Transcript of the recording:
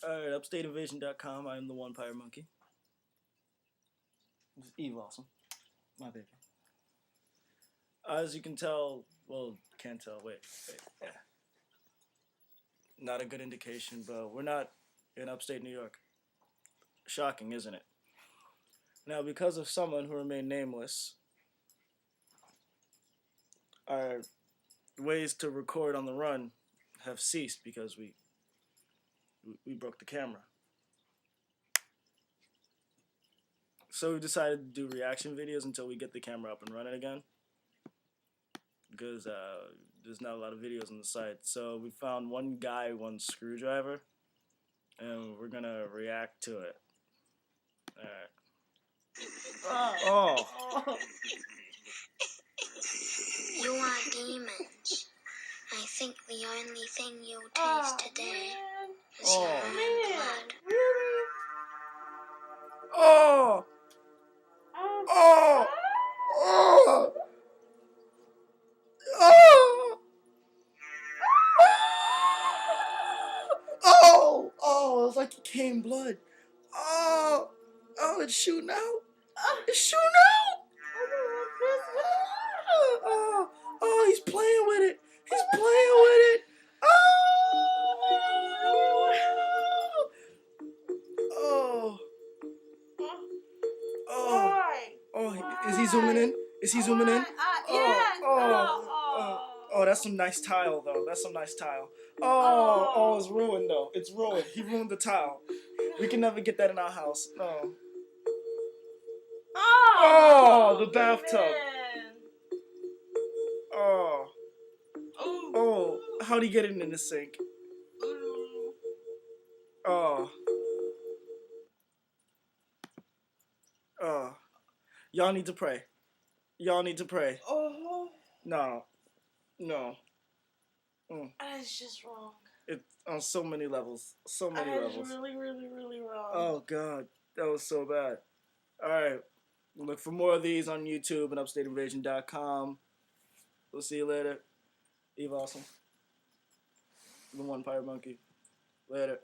Alright, upstateinvasion.com. I am the one pirate monkey. This is Eve Awesome. My baby. As you can tell, well, can't tell. Wait. Yeah. Not a good indication, but we're not in upstate New York. Shocking, isn't it? Now, because of someone who remained nameless, our ways to record on the run have ceased because we broke the camera. So we decided to do reaction videos until we get the camera up and running again, because there's not a lot of videos on the site. So we found one guy, one screwdriver, and we're gonna react to it. Alright. Oh. You are demons. I think the only thing you'll taste today is your own blood. Oh! Oh! Oh! Oh! Oh! Oh! It was like it came blood. Oh! Oh! It's shooting out. It's shooting out. Oh! Oh! He's playing with it. He's playing with it. Oh! Oh! Oh! Oh! Is he zooming in? Is he zooming in? Oh, that's some nice tile, though. That's some nice tile. Oh, it's ruined, though. It's ruined. He ruined the tile. We can never get that in our house. No. Oh, the bathtub. Man. Oh. Oh, how'd he get it in the sink? Oh. Oh. Y'all need to pray. Y'all need to pray. No. No. That's just wrong. It's on so many levels. So many levels. That's really, really, really wrong. Oh, God. That was so bad. Alright. Look for more of these on YouTube and upstateinvasion.com. We'll see you later. Eve Awesome. The one pirate monkey. Later.